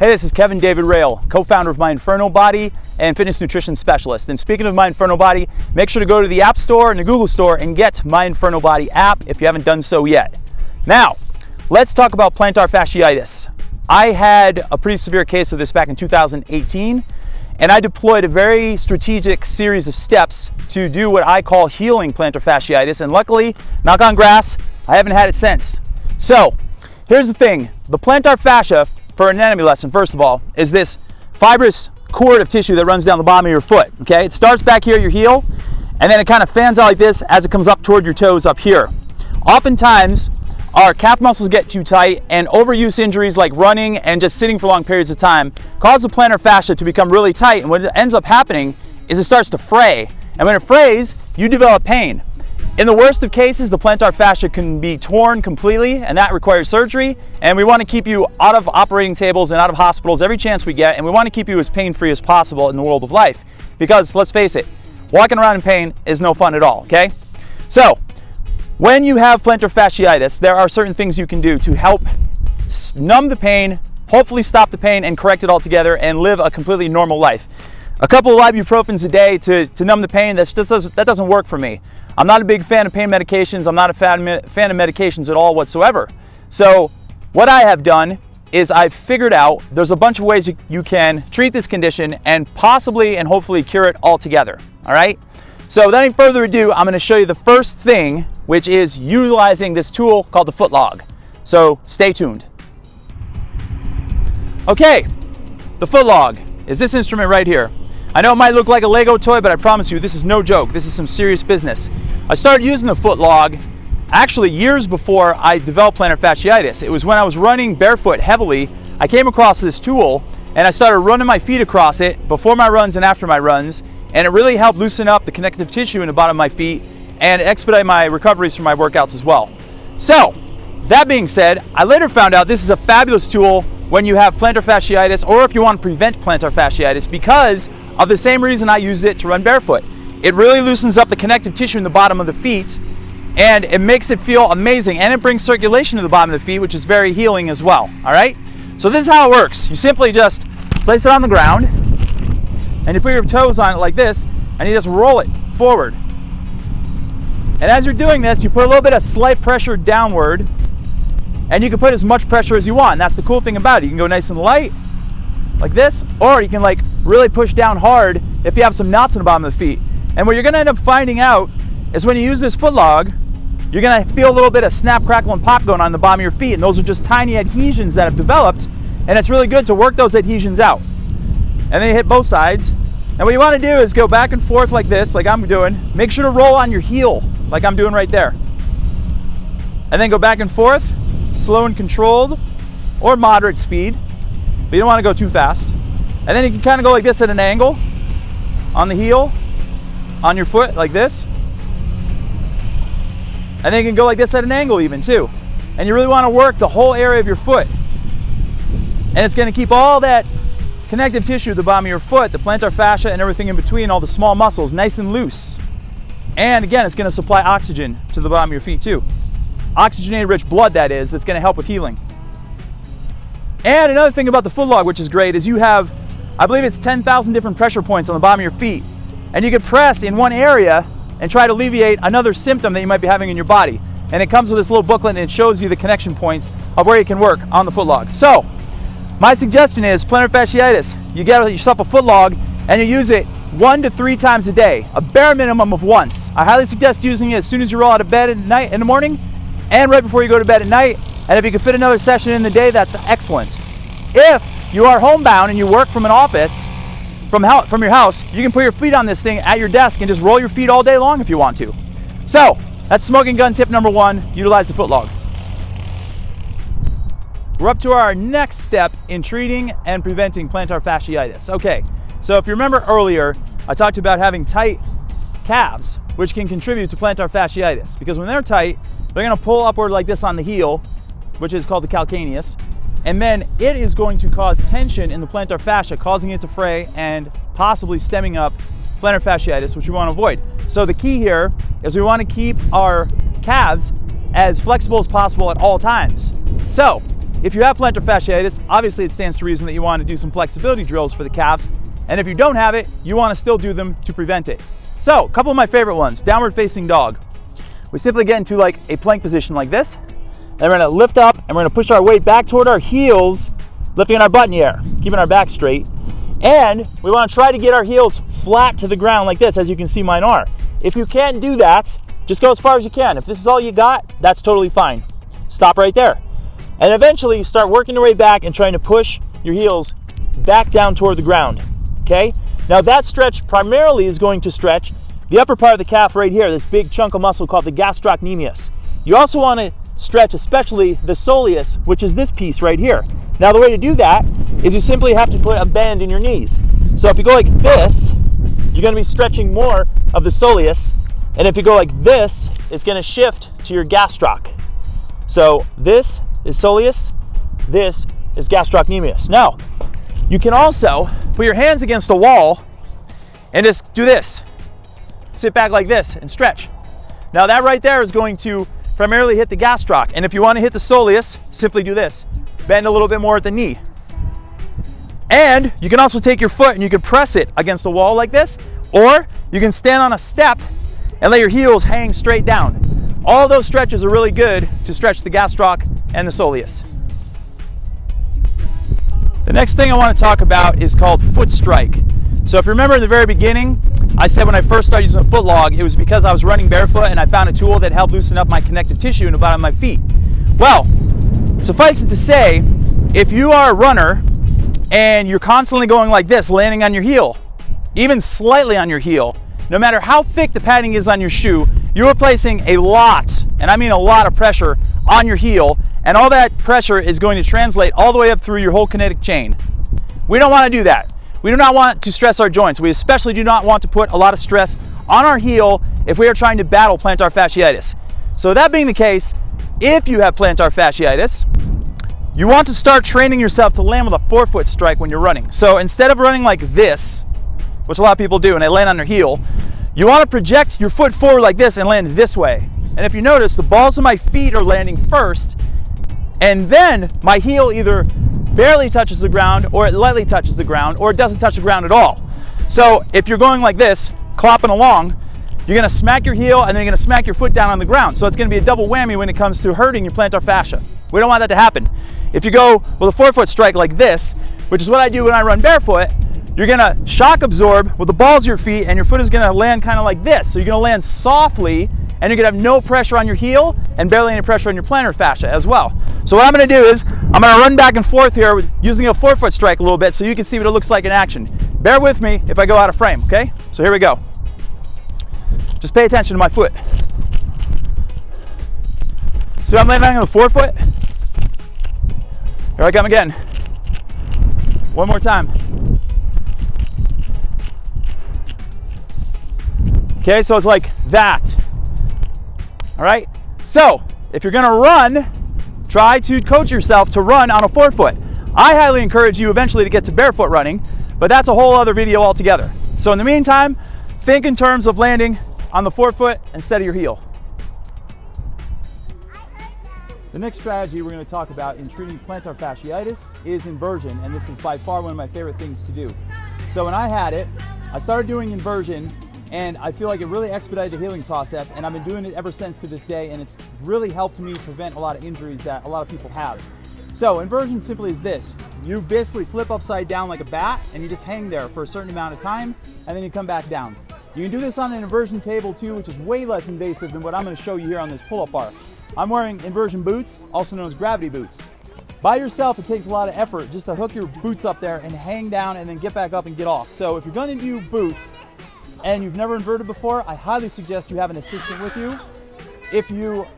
Hey, this is Kevin David Rail, co-founder of My Inferno Body and fitness nutrition specialist. And speaking of My Inferno Body, make sure to go to the App Store and the Google Store and get My Inferno Body app if you haven't done so yet. Now, let's talk about plantar fasciitis. I had a pretty severe case of this back in 2018, and I deployed a very strategic series of steps to do what I call healing plantar fasciitis. And luckily, knock on grass, I haven't had it since. So, here's the thing. The plantar fascia, for an anatomy lesson, first of all, is this fibrous cord of tissue that runs down the bottom of your foot, okay? It starts back here at your heel, and then it kind of fans out like this as it comes up toward your toes up here. Oftentimes, our calf muscles get too tight, and overuse injuries like running and just sitting for long periods of time cause the plantar fascia to become really tight, and what ends up happening is it starts to fray. And when it frays, you develop pain. In the worst of cases, the plantar fascia can be torn completely, and that requires surgery. And we want to keep you out of operating tables and out of hospitals every chance we get, and we want to keep you as pain-free as possible in the world of life. Because, let's face it, walking around in pain is no fun at all, okay? So, when you have plantar fasciitis, there are certain things you can do to help numb the pain, hopefully stop the pain, and correct it altogether and live a completely normal life. A couple of ibuprofens a day to numb the pain, that doesn't work for me. I'm not a big fan of pain medications. I'm not a fan of medications at all whatsoever. So what I have done is I've figured out there's a bunch of ways you can treat this condition and possibly and hopefully cure it altogether, all right? So without any further ado, I'm gonna show you the first thing, which is utilizing this tool called the foot log. So stay tuned. Okay, the foot log is this instrument right here. I know it might look like a Lego toy, but I promise you, this is no joke. This is some serious business. I started using the foot log actually years before I developed plantar fasciitis. It was when I was running barefoot heavily, I came across this tool and I started running my feet across it before my runs and after my runs, and it really helped loosen up the connective tissue in the bottom of my feet and expedite my recoveries from my workouts as well. So, that being said, I later found out this is a fabulous tool when you have plantar fasciitis or if you want to prevent plantar fasciitis, because of the same reason I used it to run barefoot. It really loosens up the connective tissue in the bottom of the feet, and it makes it feel amazing, and it brings circulation to the bottom of the feet, which is very healing as well, all right? So this is how it works. You simply just place it on the ground, and you put your toes on it like this, and you just roll it forward. And as you're doing this, you put a little bit of slight pressure downward, and you can put as much pressure as you want. And that's the cool thing about it. You can go nice and light, like this, or you can like really push down hard if you have some knots in the bottom of the feet. And what you're gonna end up finding out is when you use this foot log, you're gonna feel a little bit of snap, crackle, and pop going on the bottom of your feet, and those are just tiny adhesions that have developed, and it's really good to work those adhesions out. And then you hit both sides, and what you wanna do is go back and forth like this, like I'm doing. Make sure to roll on your heel, like I'm doing right there. And then go back and forth, slow and controlled, or moderate speed, but you don't wanna go too fast. And then you can kind of go like this at an angle, on the heel, on your foot, like this. And then you can go like this at an angle even too. And you really want to work the whole area of your foot. And it's going to keep all that connective tissue at the bottom of your foot, the plantar fascia and everything in between, all the small muscles, nice and loose. And again, it's going to supply oxygen to the bottom of your feet too. Oxygenated rich blood, that is, that's going to help with healing. And another thing about the foot log, which is great, is you have, I believe it's 10,000 different pressure points on the bottom of your feet. And you can press in one area and try to alleviate another symptom that you might be having in your body. And it comes with this little booklet, and it shows you the connection points of where you can work on the foot log. So, my suggestion is plantar fasciitis. You get yourself a foot log and you use it 1 to 3 times a day, a bare minimum of once. I highly suggest using it as soon as you roll out of bed at night, in the morning, and right before you go to bed at night. And if you can fit another session in the day, that's excellent. If you are homebound and you work from an office, from your house, you can put your feet on this thing at your desk and just roll your feet all day long if you want to. So, that's smoking gun tip number 1, utilize the foot log. We're up to our next step in treating and preventing plantar fasciitis. Okay, so if you remember earlier, I talked about having tight calves, which can contribute to plantar fasciitis, because when they're tight, they're gonna pull upward like this on the heel, which is called the calcaneus, and then it is going to cause tension in the plantar fascia, causing it to fray and possibly stemming up plantar fasciitis, which we want to avoid. So the key here is we want to keep our calves as flexible as possible at all times. So if you have plantar fasciitis, obviously it stands to reason that you want to do some flexibility drills for the calves. And if you don't have it, you want to still do them to prevent it. So, a couple of my favorite ones, downward facing dog. We simply get into like a plank position like this, and we're gonna lift up and we're gonna push our weight back toward our heels, lifting our butt in the air, keeping our back straight. And we wanna try to get our heels flat to the ground like this, as you can see mine are. If you can't do that, just go as far as you can. If this is all you got, that's totally fine. Stop right there. And eventually start working your way back and trying to push your heels back down toward the ground, okay? Now that stretch primarily is going to stretch the upper part of the calf right here, this big chunk of muscle called the Gastrocnemius. You also want to stretch especially the Soleus, which is this piece right here. Now the way to do that is you simply have to put a bend in your knees. So if you go like this, you're going to be stretching more of the Soleus, and if you go like this, it's going to shift to your gastroc. So this is Soleus, this is Gastrocnemius. Now, you can also put your hands against a wall and just do this. Sit back like this and stretch. Now that right there is going to primarily hit the gastroc. And if you want to hit the Soleus, simply do this. Bend a little bit more at the knee. And you can also take your foot and you can press it against the wall like this, or you can stand on a step and let your heels hang straight down. All those stretches are really good to stretch the gastroc and the Soleus. The next thing I want to talk about is called foot strike. So if you remember in the very beginning, I said when I first started using a foot log, it was because I was running barefoot and I found a tool that helped loosen up my connective tissue in the bottom of my feet. Well, suffice it to say, if you are a runner and you're constantly going like this, landing on your heel, even slightly on your heel, no matter how thick the padding is on your shoe, you're placing a lot, and I mean a lot of pressure on your heel, and all that pressure is going to translate all the way up through your whole kinetic chain. We don't want to do that. We do not want to stress our joints. We especially do not want to put a lot of stress on our heel if we are trying to battle plantar fasciitis. So that being the case, if you have plantar fasciitis, you want to start training yourself to land with a forefoot strike when you're running. So instead of running like this, which a lot of people do and they land on their heel, you want to project your foot forward like this and land this way. And if you notice, the balls of my feet are landing first, and then my heel either barely touches the ground, or it lightly touches the ground, or it doesn't touch the ground at all. So if you're going like this, clopping along, you're gonna smack your heel and then you're gonna smack your foot down on the ground. So it's gonna be a double whammy when it comes to hurting your plantar fascia. We don't want that to happen. If you go with a forefoot strike like this, which is what I do when I run barefoot, you're gonna shock absorb with the balls of your feet and your foot is gonna land kind of like this. So you're gonna land softly and you're gonna have no pressure on your heel and barely any pressure on your plantar fascia as well. So what I'm gonna do is, I'm gonna run back and forth here using a forefoot strike a little bit so you can see what it looks like in action. Bear with me if I go out of frame, okay? So here we go. Just pay attention to my foot. So I'm landing on the forefoot. Here I come again. One more time. Okay, so it's like that. All right, so if you're gonna run, try to coach yourself to run on a forefoot. I highly encourage you eventually to get to barefoot running, but that's a whole other video altogether. So in the meantime, think in terms of landing on the forefoot instead of your heel. The next strategy we're going to talk about in treating plantar fasciitis is inversion, and this is by far one of my favorite things to do. So when I had it, I started doing inversion, and I feel like it really expedited the healing process, and I've been doing it ever since to this day, and it's really helped me prevent a lot of injuries that a lot of people have. So inversion simply is this. You basically flip upside down like a bat, and you just hang there for a certain amount of time, and then you come back down. You can do this on an inversion table too, which is way less invasive than what I'm going to show you here on this pull-up bar. I'm wearing inversion boots, also known as gravity boots. By yourself, it takes a lot of effort just to hook your boots up there and hang down and then get back up and get off. So if you're going to do boots and you've never inverted before, I highly suggest you have an assistant with you. If you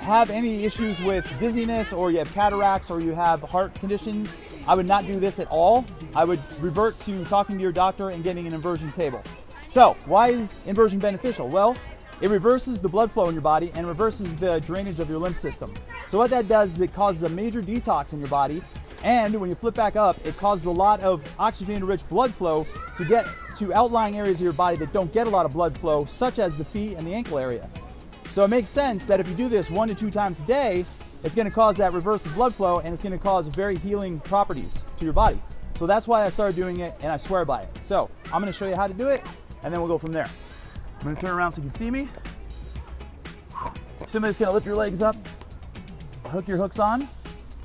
have any issues with dizziness, or you have cataracts, or you have heart conditions, I would not do this at all. I would revert to talking to your doctor and getting an inversion table. So why is inversion beneficial? Well, it reverses the blood flow in your body and reverses the drainage of your lymph system. So what that does is it causes a major detox in your body, and when you flip back up, it causes a lot of oxygen-rich blood flow to get to outlying areas of your body that don't get a lot of blood flow, such as the feet and the ankle area. So it makes sense that if you do this 1 to 2 times a day, it's going to cause that reverse of blood flow, and it's going to cause very healing properties to your body. So that's why I started doing it, and I swear by it. So I'm going to show you how to do it, and then we'll go from there. I'm going to turn around so you can see me. Simply just going to lift your legs up, hook your hooks on,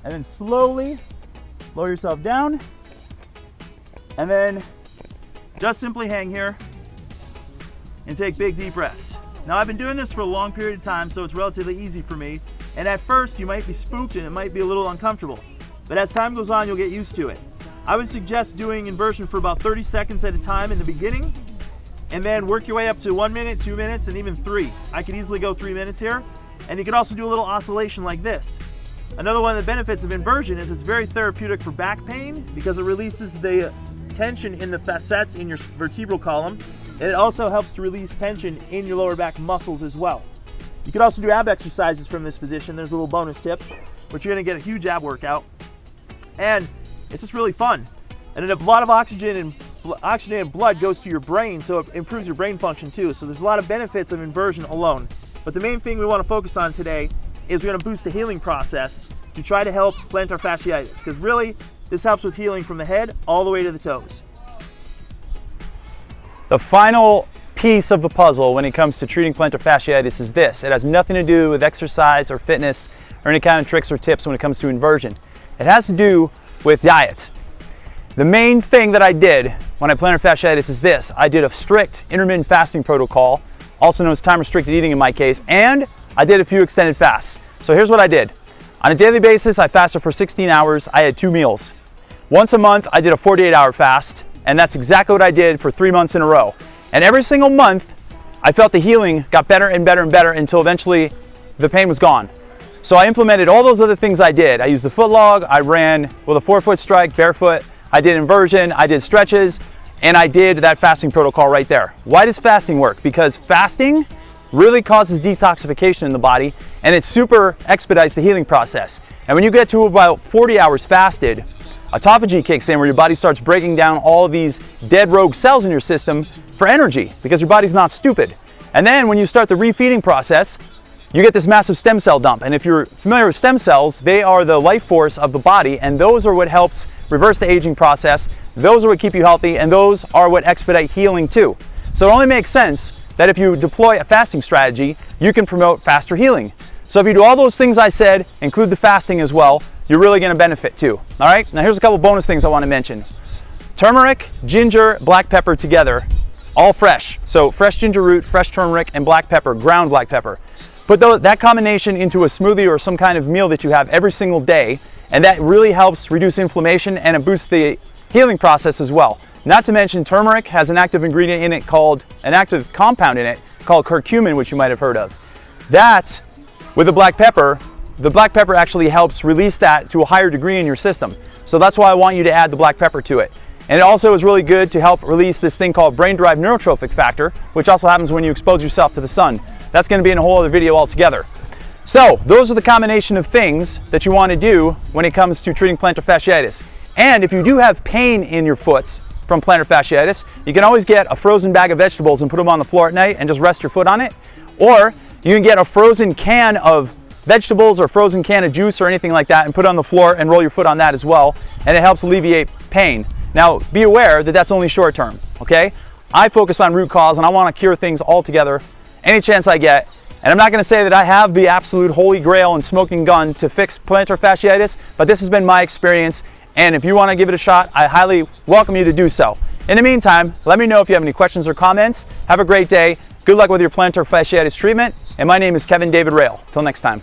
and then slowly lower yourself down, and then just simply hang here and take big deep breaths. Now I've been doing this for a long period of time, so it's relatively easy for me. And at first you might be spooked and it might be a little uncomfortable. But as time goes on, you'll get used to it. I would suggest doing inversion for about 30 seconds at a time in the beginning, and then work your way up to 1 minute, 2 minutes, and even 3. I could easily go 3 minutes here. And you could also do a little oscillation like this. Another one of the benefits of inversion is it's very therapeutic for back pain because it releases the tension in the facets in your vertebral column. And it also helps to release tension in your lower back muscles as well. You can also do ab exercises from this position. There's a little bonus tip, but you're gonna get a huge ab workout. And it's just really fun. And then a lot of oxygenated blood goes to your brain, so it improves your brain function too. So there's a lot of benefits of inversion alone. But the main thing we wanna focus on today is we're gonna boost the healing process to try to help plantar fasciitis, because really, this helps with healing from the head all the way to the toes. The final piece of the puzzle when it comes to treating plantar fasciitis is this. It has nothing to do with exercise or fitness or any kind of tricks or tips when it comes to inversion. It has to do with diet. The main thing that I did when I had plantar fasciitis is this. I did a strict intermittent fasting protocol, also known as time-restricted eating in my case, and I did a few extended fasts. So here's what I did. On a daily basis, I fasted for 16 hours. I had 2 meals. Once a month, I did a 48-hour fast, and that's exactly what I did for 3 months in a row. And every single month, I felt the healing got better and better and better until eventually the pain was gone. So I implemented all those other things I did. I used the foot log, I ran with a forefoot strike, barefoot, I did inversion, I did stretches, and I did that fasting protocol right there. Why does fasting work? Because fasting really causes detoxification in the body, and it super expedites the healing process. And when you get to about 40 hours fasted, autophagy kicks in, where your body starts breaking down all of these dead rogue cells in your system for energy, because your body's not stupid. And then when you start the refeeding process, you get this massive stem cell dump. And if you're familiar with stem cells, they are the life force of the body, and those are what helps reverse the aging process. Those are what keep you healthy, and those are what expedite healing too. So it only makes sense that if you deploy a fasting strategy, you can promote faster healing. So if you do all those things I said, include the fasting as well, you're really gonna benefit too. All right, now here's a couple bonus things I wanna mention. Turmeric, ginger, black pepper together, all fresh. So fresh ginger root, fresh turmeric, and black pepper, ground black pepper. Put that combination into a smoothie or some kind of meal that you have every single day, and that really helps reduce inflammation, and it boosts the healing process as well. Not to mention, turmeric has an active ingredient in it an active compound in it called curcumin, which you might have heard of. That, with the black pepper actually helps release that to a higher degree in your system. So that's why I want you to add the black pepper to it. And it also is really good to help release this thing called brain-derived neurotrophic factor, which also happens when you expose yourself to the sun. That's going to be in a whole other video altogether. So those are the combination of things that you want to do when it comes to treating plantar fasciitis. And if you do have pain in your foot from plantar fasciitis, you can always get a frozen bag of vegetables and put them on the floor at night and just rest your foot on it. Or you can get a frozen can of vegetables or frozen can of juice or anything like that and put it on the floor and roll your foot on that as well, and it helps alleviate pain. Now be aware that that's only short term, okay? I focus on root cause, and I want to cure things altogether any chance I get. And I'm not going to say that I have the absolute holy grail and smoking gun to fix plantar fasciitis, but this has been my experience, and if you want to give it a shot, I highly welcome you to do so. In the meantime, let me know if you have any questions or comments. Have a great day. Good luck with your plantar fasciitis treatment, and my name is Kevin David Rail. Till next time.